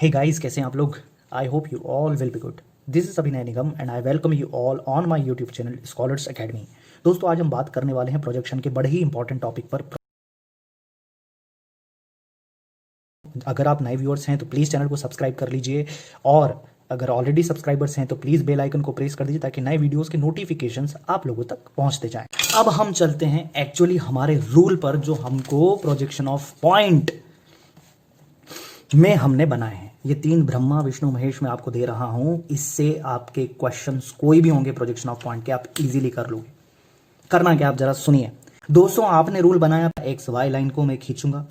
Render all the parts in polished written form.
Hey guys, कैसे हैं आप लोग? I hope you all will be good. This is Abhinay Nigam and I welcome you all on my YouTube channel Scholars Academy. दोस्तों, आज हम बात करने वाले हैं प्रोजेक्शन के बड़े ही इंपॉर्टेंट टॉपिक पर। अगर आप नए व्यूअर्स हैं तो प्लीज़ चैनल को सब्सक्राइब कर लीजिए, और अगर ऑलरेडी सब्सक्राइबर्स हैं तो प्लीज़ बेल आइकन को प्रेस कर दीजिए ताकि नए वीडियोस के नोटिफिकेशंस आप लोगों तक पहुंचते जाएं। अब हम चलते हैं एक्चुअली हमारे रूल पर, जो हमको प्रोजेक्शन ऑफ पॉइंट में हमने बनाए हैं। ये 3 ब्रह्मा विष्णु महेश में आपको दे रहा हूं। इससे आपके क्वेश्चंस कोई भी होंगे प्रोजेक्शन ऑफ पॉइंट के, आप इजीली कर लोगे। करना क्या, आप जरा सुनिए। दोस्तों, आपने रूल बनाया एक्स वाई लाइन को मैं खींचूंगा।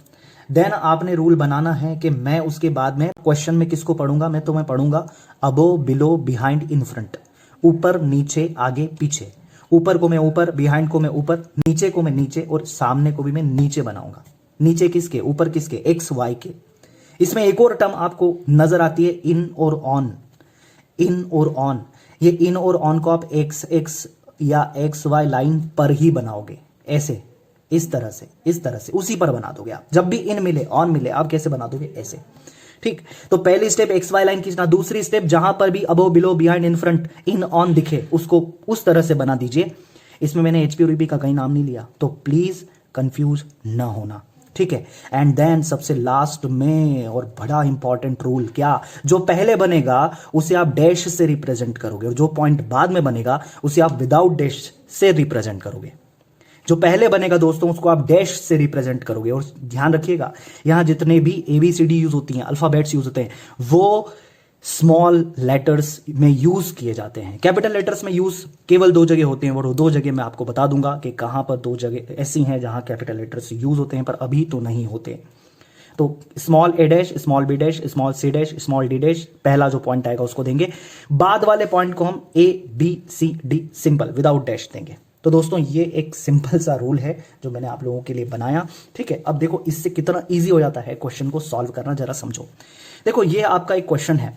देन आपने रूल बनाना है कि मैं उसके बाद में क्वेश्चन में किसको पढ़ूंगा। मैं पढ़ूंगा अबो, बिलो, बिहाइंड, इन फ्रंट। ऊपर, नीचे, आगे, पीछे। ऊपर को मैं ऊपर, बिहाइंड को मैं ऊपर, नीचे को मैं नीचे, और सामने को भी मैं नीचे बनाऊंगा। नीचे किसके, ऊपर किसके, एक्स वाई के। इसमें एक और टर्म आपको नजर आती है, इन और ऑन। इन और ऑन, ये इन और ऑन को आप एक्स एक्स या एक्स वाई लाइन पर ही बनाओगे। ऐसे, इस तरह से उसी पर बना दोगे आप। जब भी इन मिले, ऑन मिले, आप कैसे बना दोगे, ऐसे। ठीक, तो पहली स्टेप एक्स वाई लाइन खींचना। दूसरी स्टेप, जहां पर भी above, below, behind, in front, in, on दिखे, उसको उस तरह से बना दीजिए। इसमें मैंने एचपी और यूपी का कहीं नाम नहीं लिया, तो प्लीज कंफ्यूज ना होना, ठीक है। एंड देन सबसे लास्ट में और बड़ा इंपॉर्टेंट रूल, क्या, जो पहले बनेगा उसे आप डैश से रिप्रेजेंट करोगे, और जो पॉइंट बाद में बनेगा उसे आप विदाउट डैश से रिप्रेजेंट करोगे। जो पहले बनेगा दोस्तों उसको आप डैश से रिप्रेजेंट करोगे। और ध्यान रखिएगा, यहां जितने भी ABCD यूज होती हैं, अल्फाबेट्स यूज होते हैं, वो स्मॉल लेटर्स में यूज किए जाते हैं। कैपिटल लेटर्स में यूज केवल 2 जगह होते हैं, और 2 जगह मैं आपको बता दूंगा कि कहां पर 2 जगह ऐसी हैं जहां कैपिटल लेटर्स यूज होते हैं, पर अभी तो नहीं होते। तो small a dash, small b dash, small c dash, small d dash, पहला जो पॉइंट आएगा उसको देंगे। बाद वाले पॉइंट को हम ABCD सिंपल विदाउट डैश देंगे। तो दोस्तों, ये एक सिंपल सा रूल है जो मैंने आप लोगों के लिए बनाया, ठीक है। अब देखो इससे कितना इजी हो जाता है क्वेश्चन को सॉल्व करना, जरा समझो। देखो, ये आपका एक क्वेश्चन है,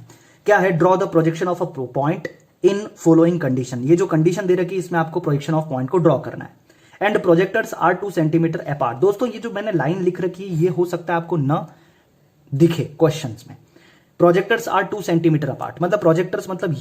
क्या है, draw the projection of a point in following condition. ये जो कंडीशन दे रखी है इसमें आपको प्रोजेक्शन ऑफ पॉइंट को ड्रॉ करना है। And projectors are 2 centimetre apart. दोस्तों, ये जो मैंने लाइन लिख रखी है ये हो सकता है आपको ना दिखे क्वेश्चंस में। प्रोजेक्टर्स आर 2 सेंटीमीटर अपार्ट, मतलब प्रोजेक्टर्स मतलब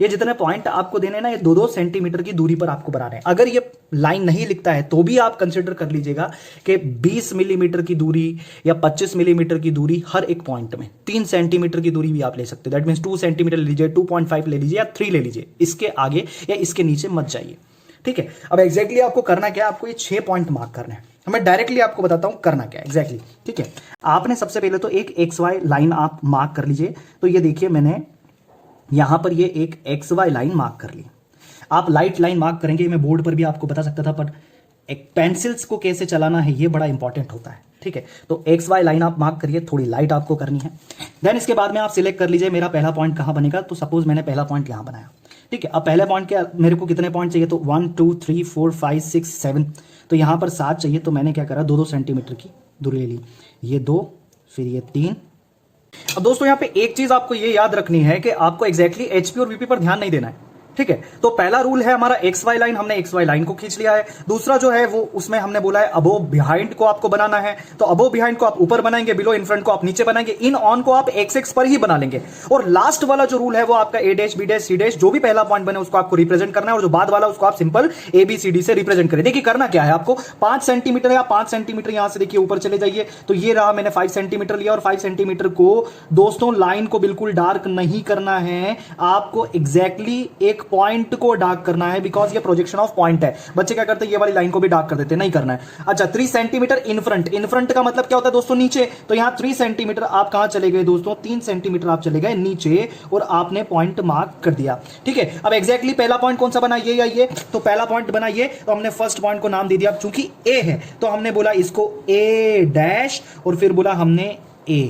ये जितने पॉइंट आपको देने ना, ये 2-2 सेंटीमीटर की दूरी पर आपको बनाने हैं। अगर ये लाइन नहीं लिखता है तो भी आप कंसिडर कर लीजिएगा कि 20 मिलीमीटर की दूरी या 25 मिलीमीटर की दूरी हर एक पॉइंट में। 3 सेंटीमीटर की दूरी भी आप ले सकते हो। दैट मीन्स 2 सेंटीमीटर ले लीजिए, 2.5 ले लीजिए, या 3 ले लीजिए। इसके आगे या इसके नीचे मत जाइए, ठीक है। अब एग्जैक्टली आपको करना क्या है, आपको ये 6 पॉइंट मार्क करना है। मैं डायरेक्टली आपको बताता हूं करना क्या है एग्जैक्टली, ठीक है। आपने सबसे पहले तो एक XY लाइन आप मार्क कर लीजिए। तो ये देखिए, मैंने यहां पर ये एक XY लाइन मार्क कर ली। आप लाइट लाइन मार्क करेंगे, मैं बोर्ड पर भी आपको बता सकता था, पर एक पेंसिल्स को कैसे चलाना है ये बड़ा इंपॉर्टेंट होता है, ठीक है। तो XY लाइन आप मार्क करिए, थोड़ी लाइट आपको करनी है। देन इसके बाद में आप सिलेक्ट कर लीजिए मेरा पहला पॉइंट कहां बनेगा। तो सपोज मैंने पहला पॉइंट यहां बनाया, ठीक है। अब पहले पॉइंट के मेरे को कितने पॉइंट चाहिए, तो 1 2 3 4 5 6 7, तो यहां पर 7 चाहिए। तो मैंने क्या करा, 2-2 सेंटीमीटर की दूरी ले ली। ये 2, फिर ये 3। अब दोस्तों, यहां पे एक चीज आपको ये याद रखनी है कि आपको एग्जैक्टली एचपी और वीपी पर ध्यान नहीं देना है, ठीक है। तो पहला रूल है हमारा XY लाइन, हमने XY लाइन को खींच लिया है। दूसरा जो है वो उसमें हमने बोला है अबो बिहाइंड को आपको बनाना है। तो अबो बिहाइंड को आप ऊपर बनाएंगे, बिलो इन फ्रंट को आप नीचे बनाएंगे, इन ऑन को आप XX पर ही बना लेंगे। और लास्ट वाला जो रूल है वो आपका A dash, B dash, C dash, जो भी पहला पॉइंट बने उसको आपको रिप्रेजेंट करना है, और जो बाद वाला उसको आप सिंपल ABCD से रिप्रेजेंट करें। देखिए करना क्या है आपको, 5 सेंटीमीटर या 5 सेंटीमीटर यहां से देखिए ऊपर चले जाइए। तो ये रहा, मैंने 5 सेंटीमीटर लिया, और 5 सेंटीमीटर को दोस्तों लाइन को बिल्कुल डार्क नहीं करना है, आपको एग्जैक्टली एक पॉइंट को डार्क करना है, बिकॉज ये प्रोजेक्शन ऑफ पॉइंट है। बच्चे क्या करते हैं, ये वाली लाइन को भी डार्क कर देते हैं, नहीं करना है। अच्छा, 3 centimetre in front. In front का मतलब क्या होता है दोस्तों, नीचे। तो यहां 3 सेंटीमीटर आप कहां चले गए दोस्तों, 3 सेंटीमीटर आप चले गए नीचे, और आपने पॉइंट मार्क कर दिया, ठीक है। अब एग्जैक्टली पहला पॉइंट कौन सा बना, ये या ये। तो पहला पॉइंट बना ये, तो हमने फर्स्ट पॉइंट को नाम दे दिया। चूंकि A है तो हमने बोला इसको A डैश, और फिर बोला हमने A,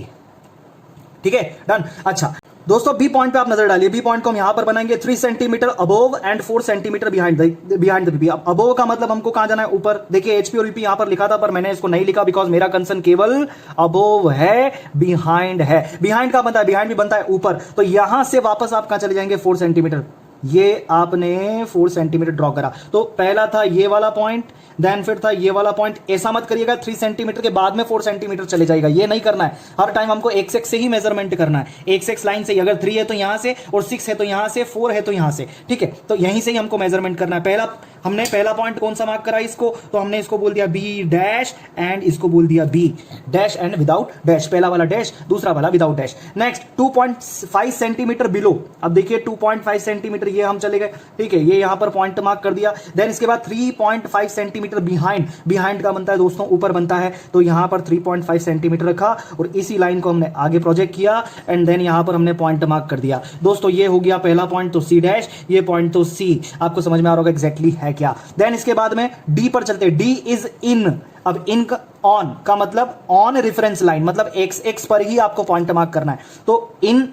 ठीक है, डन। अच्छा दोस्तों, बी पॉइंट पे आप नजर डालिए। बी पॉइंट को हम यहां पर बनाएंगे 3 centimetre above and 4 centimetre behind the BP. अब अबोव का मतलब हमको कहां जाना है, ऊपर। देखिए एचपी और वीपी यहां पर लिखा था, पर मैंने इसको नहीं लिखा बिकॉज मेरा कंसर्न केवल अबोव है, बिहाइंड है। बिहाइंड का बनता है, बिहाइंड भी बनता है ऊपर। तो यहां से वापस आप कहां चले जाएंगे, 4 सेंटीमीटर ये आपने 4 सेंटीमीटर ड्रॉ करा, तो पहला था ये वाला पॉइंट, देन फिर था ये वाला पॉइंट। ऐसा मत करिएगा 3 सेंटीमीटर के बाद में 4 सेंटीमीटर चले जाएगा, ये नहीं करना है। हर टाइम हमको एक्स एक्स से ही मेजरमेंट करना है, एक्स एक्स लाइन से ही। अगर 3 है तो यहां से, और 6 है तो यहां से, 4 है तो यहां से, ठीक है। तो यहीं से ही हमको मेजरमेंट करना है। हमने पहला पॉइंट कौन सा मार्क करा इसको, तो हमने इसको बोल दिया बी डैश एंड इसको बोल दिया B dash and without dash. पहला वाला डैश, दूसरा वाला without dash. Next 2.5 centimetre below, अब देखिए 2.5 सेंटीमीटर ये हम चले गए, ठीक है, ये यहां पर पॉइंट मार्क कर दिया। देन इसके बाद 3.5 सेंटीमीटर बिहाइंड, बिहाइंड का बनता है दोस्तों ऊपर बनता है, तो यहां पर 3.5 सेंटीमीटर रखा और इसी लाइन को हमने आगे प्रोजेक्ट किया एंड देन यहां पर हमने पॉइंट मार्क कर दिया। दोस्तों ये हो गया पहला पॉइंट, तो सी डैश, ये पॉइंट तो सी। आपको समझ में आ रहा होगा एग्जैक्टली है क्या। देन इसके बाद में डी पर चलते, डी इज इन। अब इन का ऑन का मतलब ऑन रेफरेंस लाइन, मतलब एक्स एक्स पर ही आपको पॉइंट मार्क करना है। तो इन,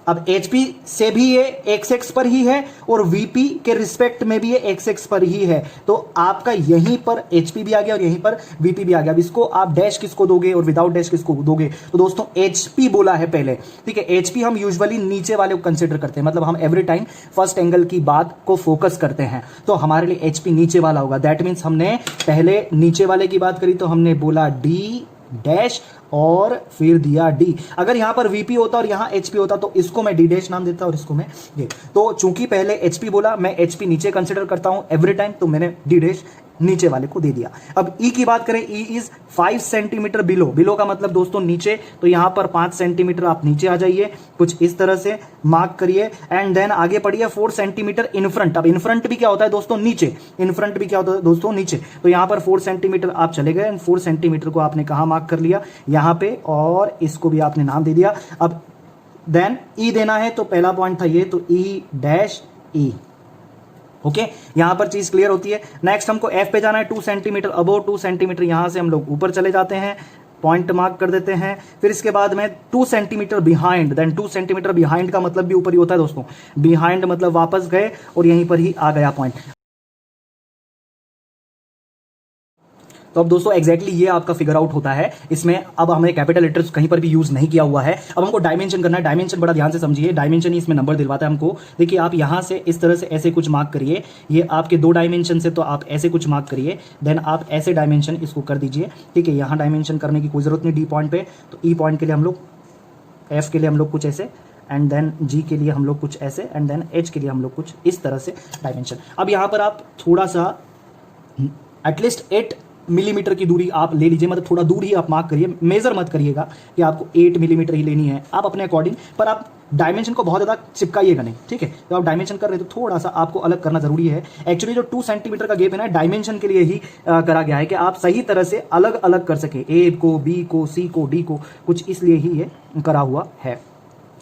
अब एचपी से भी ये एक्स एक्स पर ही है और वीपी के रिस्पेक्ट में भी ये एक्स एक्स पर ही है, तो आपका यहीं पर एचपी भी आ गया और यहीं पर वीपी भी आ गया। अब इसको आप डैश किसको दोगे और विदाउट डैश किसको दोगे, तो दोस्तों एचपी बोला है पहले, ठीक है। एचपी हम यूजुअली नीचे वाले को कंसिडर करते हैं, मतलब हम एवरी टाइम फर्स्ट एंगल की बात को फोकस करते हैं, तो हमारे लिए एचपी नीचे वाला होगा। दैट मीन्स हमने पहले नीचे वाले की बात करी तो हमने बोला डी डैश और फिर दिया डी। अगर यहां पर वीपी होता और यहां एचपी होता तो इसको मैं डी डैश नाम देता और इसको मैं ये। तो चूंकि पहले एचपी बोला, मैं एचपी नीचे कंसीडर करता हूं एवरी टाइम, तो मैंने डी डैश नीचे वाले को दे दिया। अब ई की बात करें, E is 5 centimetre below. Below का मतलब दोस्तों नीचे, तो यहां पर 5 सेंटीमीटर आप नीचे आ जाइए, कुछ इस तरह से मार्क करिए एंड देन आगे पढ़िए 4 सेंटीमीटर इन फ्रंट। अब इन फ्रंट भी क्या होता है दोस्तों, नीचे। इन फ्रंट भी क्या होता है दोस्तों, नीचे। तो यहां पर 4 सेंटीमीटर आप चले गए एंड 4 सेंटीमीटर को आपने कहां मार्क कर लिया, यहां पे, और इसको भी आपने नाम दे दिया। अब देन ई देना है, तो पहला पॉइंट था ये, तो ई डैश ई। ओके, यहां पर चीज क्लियर होती है। नेक्स्ट हमको एफ पे जाना है, 2 सेंटीमीटर अबोव 2 सेंटीमीटर, यहां से हम लोग ऊपर चले जाते हैं, पॉइंट मार्क कर देते हैं। फिर इसके बाद में 2 centimetre behind, then 2 centimetre behind का मतलब भी ऊपर ही होता है दोस्तों। बिहाइंड मतलब वापस गए और यहीं पर ही आ गया पॉइंट। तो अब दोस्तों एग्जैक्टली ये आपका फिगर आउट होता है। इसमें अब हमने कैपिटल लेटर्स कहीं पर भी यूज नहीं किया हुआ है। अब हमको डायमेंशन करना है। डायमेंशन बड़ा ध्यान से समझिए, डायमेंशन ही इसमें नंबर दिलवाता है हमको। देखिए आप यहां से इस तरह से ऐसे कुछ मार्क करिए, ये आपके 2 डायमेंशन से, तो आप ऐसे कुछ मार्क करिए, देन आप ऐसे डायमेंशन इसको कर दीजिए, ठीक है। यहां डायमेंशन करने की कोई जरूरत नहीं डी पॉइंट पे। तो ई पॉइंट के लिए हम लोग, एफ के लिए हम लोग कुछ ऐसे, एंड देन जी के लिए हम लोग कुछ ऐसे, एंड देन एच के लिए हम लोग कुछ इस तरह से डायमेंशन। अब यहां पर आप थोड़ा सा एटलीस्ट 8 मिलीमीटर की दूरी आप ले लीजिए, मतलब थोड़ा दूर ही आप मार्क करिए, मेजर मत करिएगा कि आपको 8 मिलीमीटर ही लेनी है, आप अपने अकॉर्डिंग, पर आप डायमेंशन को बहुत ज़्यादा चिपकाइएगा नहीं, ठीक है। तो आप डायमेंशन कर रहे हैं तो थोड़ा सा आपको अलग करना जरूरी है। एक्चुअली जो 2 सेंटीमीटर का गैप है ना, डायमेंशन के लिए ही करा गया है कि आप सही तरह से अलग अलग कर सके, ए को, बी को, सी को, डी को, कुछ इसलिए ही ये करा हुआ है,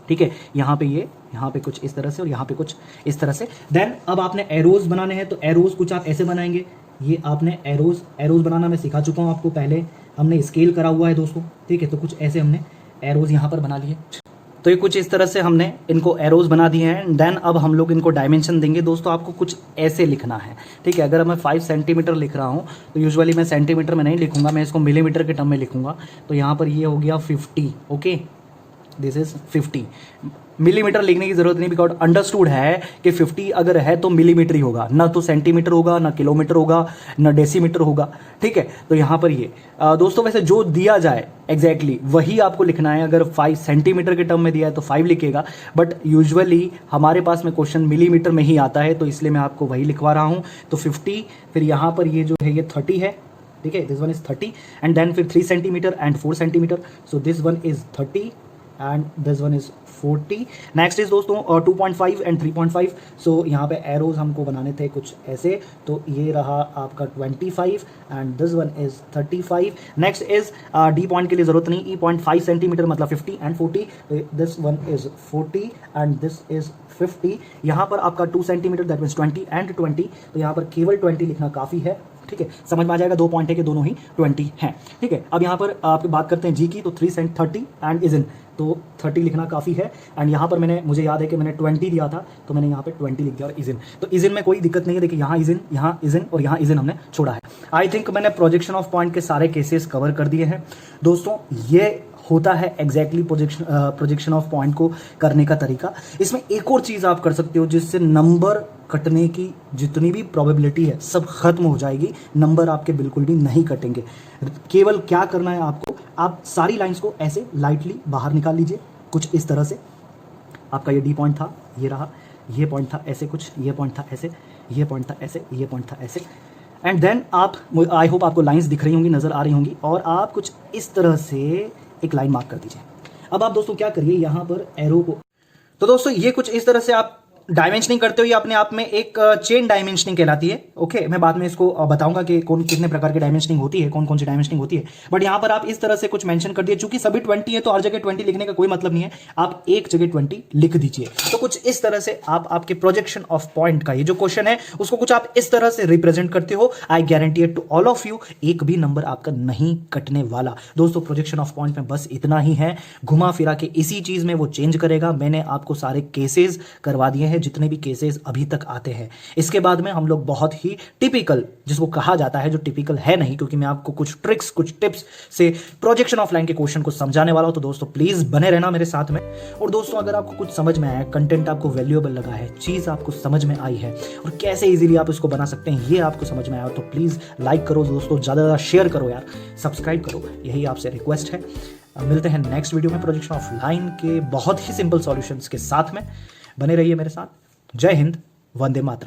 ठीक है। यहाँ पे ये, यहाँ पे कुछ इस तरह से और यहाँ पे कुछ इस तरह से। देन अब आपने एरोज बनाने हैं, तो एरोज कुछ आप ऐसे बनाएंगे। ये आपने एरोज बनाना मैं सिखा चुका हूँ आपको, पहले हमने स्केल करा हुआ है दोस्तों, ठीक है। तो कुछ ऐसे हमने एरोज यहाँ पर बना लिए, तो ये कुछ इस तरह से हमने इनको एरोज बना दिए हैं। देन अब हम लोग इनको डायमेंशन देंगे दोस्तों। आपको कुछ ऐसे लिखना है, ठीक है। अगर मैं 5 सेंटीमीटर लिख रहा हूँ तो यूजुअली मैं सेंटीमीटर में नहीं लिखूंगा, मैं इसको मिलीमीटर के टर्म में लिखूंगा। तो यहाँ पर ये हो गया 50, ओके, दिस इज 50। मिलीमीटर लिखने की जरूरत नहीं, बिकॉज अंडरस्टूड है कि 50 अगर है तो मिलीमीटर ही होगा, ना तो सेंटीमीटर होगा, ना किलोमीटर होगा, ना डेसीमीटर होगा, ठीक है। तो यहाँ पर ये दोस्तों वैसे जो दिया जाए एग्जैक्टली वही आपको लिखना है। अगर 5 सेंटीमीटर के टर्म में दिया है तो 5 लिखेगा, बट यूजुअली हमारे पास में क्वेश्चन मिलीमीटर में ही आता है, तो इसलिए मैं आपको वही लिखवा रहा हूँ। तो 50, फिर यहाँ पर ये जो है ये 30 है, ठीक है, this one is 30, and then फिर 3 centimetre and 4 centimetre, so this one is 30 and this one is 40। Next is दोस्तों 2.5 एंड 3.5। सो यहाँ पे एरोज हमको बनाने थे कुछ ऐसे, तो ये रहा आपका 25 and this one is 35। Next is D point के लिए जरूरत नहीं, ई पॉइंट 5 सेंटीमीटर मतलब 50 and 40, this one is 40 and this is 50। यहाँ पर आपका 2 सेंटीमीटर दैट मीन्स 20 एंड 20, तो यहाँ पर केवल 20 लिखना काफ़ी है, ठीक है। समझ में आ जाएगा, 2 पॉइंट है कि दोनों ही 20 हैं, ठीक है। अब यहाँ पर आप बात करते हैं जी की, तो 330 एंड इज इन, तो 30 लिखना काफ़ी है। एंड यहाँ पर मुझे याद है कि मैंने 20 दिया था, तो मैंने यहाँ पे 20 लिख दिया और इज इन। तो इज इन में कोई दिक्कत नहीं है, देखिए यहाँ इज इन, यहाँ इज इन और यहाँ इज इन हमने छोड़ा है। आई थिंक मैंने प्रोजेक्शन ऑफ पॉइंट के सारे केसेस कवर कर दिए हैं दोस्तों। ये होता है एग्जैक्टली प्रोजेक्शन ऑफ पॉइंट को करने का तरीका। इसमें एक और चीज़ आप कर सकते हो जिससे नंबर कटने की जितनी भी प्रोबेबिलिटी है सब खत्म हो जाएगी, नंबर आपके बिल्कुल भी नहीं कटेंगे। केवल क्या करना है आपको, आप सारी लाइंस को ऐसे लाइटली बाहर निकाल लीजिए, कुछ इस तरह से। आपका ये डी पॉइंट था, ये रहा, ये पॉइंट था ऐसे कुछ, ये पॉइंट था ऐसे, ये पॉइंट था ऐसे, ये पॉइंट था ऐसे। एंड देन आप, आई होप आपको लाइंस दिख रही होंगी, नज़र आ रही होंगी, और आप कुछ इस तरह से एक लाइन मार्क कर दीजिए। अब आप दोस्तों क्या करिए, यहाँ पर एरो को, तो दोस्तों ये कुछ इस तरह से आप डायमेंशनिंग करते हो, ये अपने आप में एक चेन डायमेंशनिंग कहलाती है। ओके, मैं बाद में इसको बताऊंगा कि कौन कितने प्रकार की डायमेंशनिंग होती है, कौन कौन सी डायमेंशनिंग होती है। बट यहाँ पर आप इस तरह से कुछ मेंशन कर दिए, चूंकि सभी 20 है तो हर जगह 20 लिखने का कोई मतलब नहीं है, आप एक जगह 20 लिख दीजिए। तो कुछ इस तरह से आप आपके प्रोजेक्शन ऑफ पॉइंट का ये जो क्वेश्चन है उसको कुछ आप इस तरह से रिप्रेजेंट करते हो। I guarantee it to all of you, एक भी नंबर आपका नहीं कटने वाला। दोस्तों प्रोजेक्शन ऑफ पॉइंट में बस इतना ही है, घुमा फिरा के इसी चीज में वो चेंज करेगा। मैंने आपको सारे केसेस करवा दिए हैं, जितने भी केसेस अभी तक आते हैं। इसके बाद में हम लोग बहुत ही टिपिकल, जिसको कहा जाता है, जो टिपिकल है नहीं, क्योंकि मैं आपको कुछ ट्रिक्स, कुछ टिप्स से प्रोजेक्शन ऑफ लाइन के क्वेश्चन को समझाने वाला हूं। तो दोस्तों प्लीज बने रहना मेरे साथ में। और दोस्तों अगर आपको कुछ समझ में आया, कंटेंट आपको वैल्यूएबल लगा है, चीज आपको समझ में आई है और कैसे इजीली आप इसको बना सकते हैं ये आपको समझ में आया, तो प्लीज लाइक करो दोस्तों, ज्यादा ज्यादा शेयर करो यार, सब्सक्राइब करो, यही आपसे रिक्वेस्ट है। मिलते हैं नेक्स्ट वीडियो में प्रोजेक्शन ऑफ लाइन के बहुत ही सिंपल सॉल्यूशंस के साथ में। बने रहिए मेरे साथ। जय हिंद, वंदे मातरम।